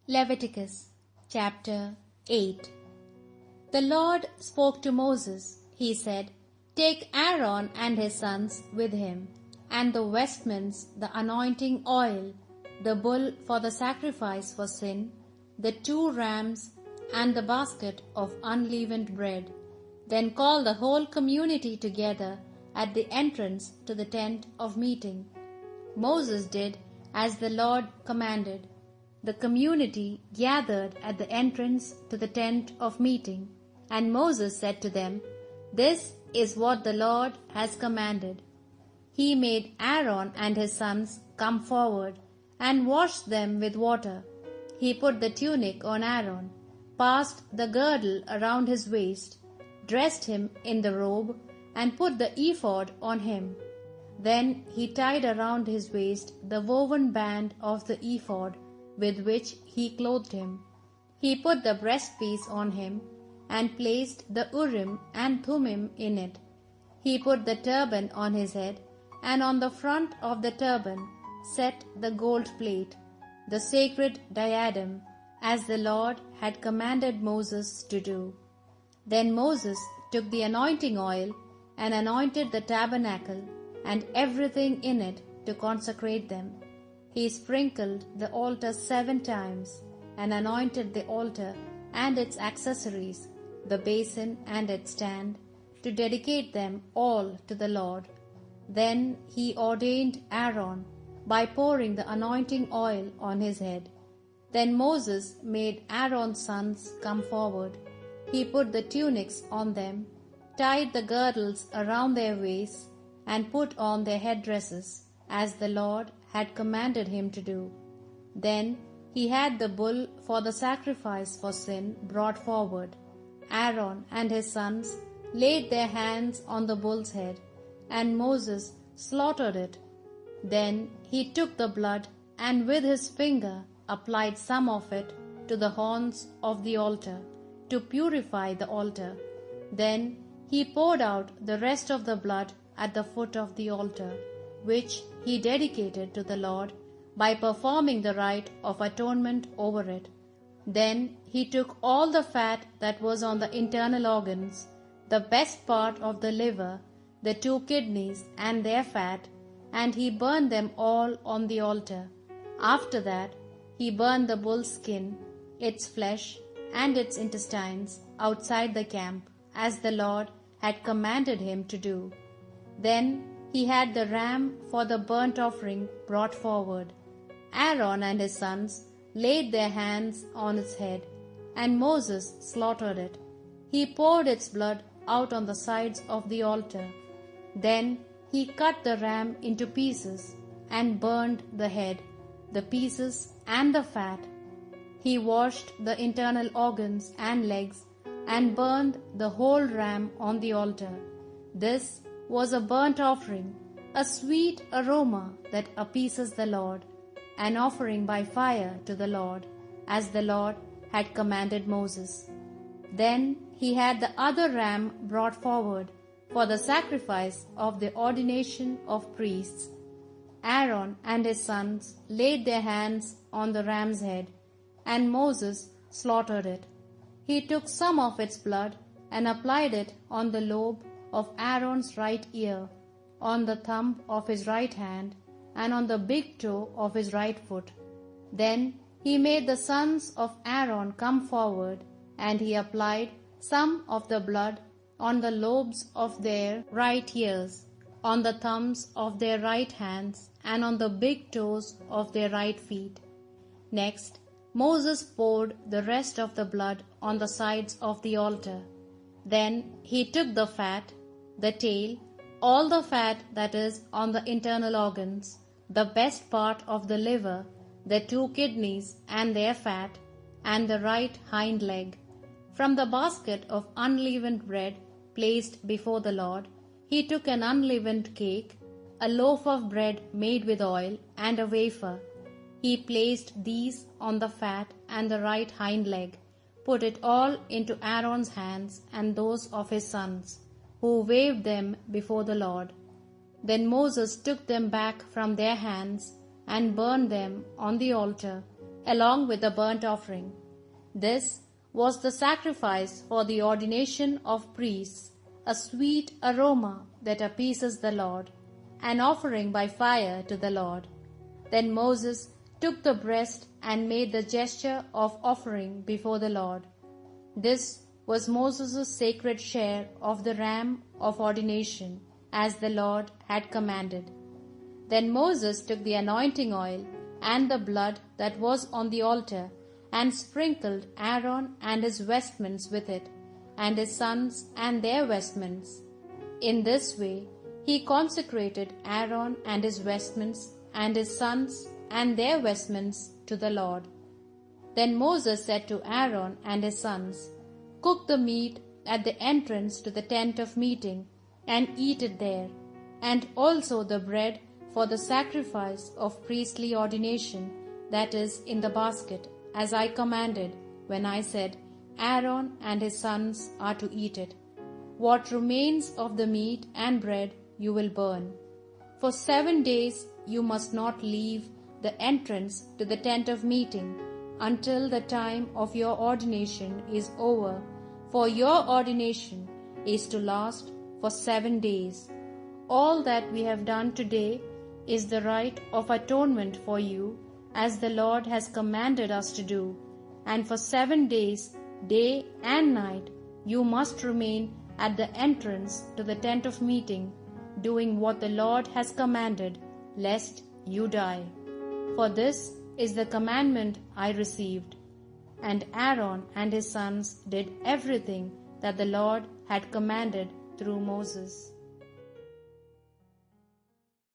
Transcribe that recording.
Leviticus chapter 8. The Lord spoke to Moses. He said, "Take Aaron and his sons with him, and the vestments, the anointing oil, the bull for the sacrifice for sin, the 2 rams, and the basket of unleavened bread. Then call the whole community together at the entrance to the tent of meeting." Moses did as the Lord commanded. The community gathered at the entrance to the tent of meeting, and Moses said to them, "This is what the Lord has commanded." He made Aaron and his sons come forward and washed them with water. He put the tunic on Aaron, passed the girdle around his waist, dressed him in the robe, and put the ephod on him. Then he tied around his waist the woven band of the ephod with which he clothed him. He put the breastpiece on him and placed the Urim and Thummim in it. He put the turban on his head, and on the front of the turban set the gold plate, the sacred diadem, as the Lord had commanded Moses to do. Then Moses took the anointing oil and anointed the tabernacle and everything in it to consecrate them. He sprinkled the altar 7 times and anointed the altar and its accessories, the basin and its stand, to dedicate them all to the Lord. Then he ordained Aaron by pouring the anointing oil on his head. Then Moses made Aaron's sons come forward. He put the tunics on them, tied the girdles around their waists, and put on their headdresses, as the Lord had commanded him to do. Then he had the bull for the sacrifice for sin brought forward. Aaron and his sons laid their hands on the bull's head, and Moses slaughtered it. Then he took the blood and with his finger applied some of it to the horns of the altar to purify the altar. Then he poured out the rest of the blood at the foot of the altar, which he dedicated to the Lord by performing the rite of atonement over it. Then he took all the fat that was on the internal organs, the best part of the liver, the 2 kidneys and their fat, and he burned them all on the altar. After that, he burned the bull's skin, its flesh, and its intestines outside the camp, as the Lord had commanded him to do. Then he had the ram for the burnt offering brought forward. Aaron and his sons laid their hands on its head, and Moses slaughtered it. He poured its blood out on the sides of the altar. Then he cut the ram into pieces and burned the head, the pieces and the fat. He washed the internal organs and legs and burned the whole ram on the altar. This was a burnt offering, a sweet aroma that appeases the Lord, an offering by fire to the Lord, as the Lord had commanded Moses. Then he had the other ram brought forward for the sacrifice of the ordination of priests. Aaron and his sons laid their hands on the ram's head, and Moses slaughtered it. He took some of its blood and applied it on the lobe of Aaron's right ear, on the thumb of his right hand, and on the big toe of his right foot. Then he made the sons of Aaron come forward, and he applied some of the blood on the lobes of their right ears, on the thumbs of their right hands, and on the big toes of their right feet. Next, Moses poured the rest of the blood on the sides of the altar. Then he took the fat, the tail, all the fat that is on the internal organs, the best part of the liver, the 2 kidneys and their fat, and the right hind leg. From the basket of unleavened bread placed before the Lord, he took an unleavened cake, a loaf of bread made with oil, and a wafer. He placed these on the fat and the right hind leg, put it all into Aaron's hands and those of his sons, who waved them before the Lord. Then Moses took them back from their hands and burned them on the altar, along with the burnt offering. This was the sacrifice for the ordination of priests, a sweet aroma that appeases the Lord, an offering by fire to the Lord. Then Moses took the breast and made the gesture of offering before the Lord. This was Moses' sacred share of the ram of ordination, as the Lord had commanded. Then Moses took the anointing oil and the blood that was on the altar, and sprinkled Aaron and his vestments with it, and his sons and their vestments. In this way he consecrated Aaron and his vestments, and his sons and their vestments to the Lord. Then Moses said to Aaron and his sons, "Cook the meat at the entrance to the tent of meeting, and eat it there, and also the bread for the sacrifice of priestly ordination that is in the basket, as I commanded when I said, Aaron and his sons are to eat it. What remains of the meat and bread you will burn. For 7 days you must not leave the entrance to the tent of meeting until the time of your ordination is over, for your ordination is to last for 7 days. All that we have done today is the rite of atonement for you, as the Lord has commanded us to do, and for 7 days, day and night, you must remain at the entrance to the tent of meeting, doing what the Lord has commanded, lest you die. For this is the commandment I received." And Aaron and his sons did everything that the Lord had commanded through Moses.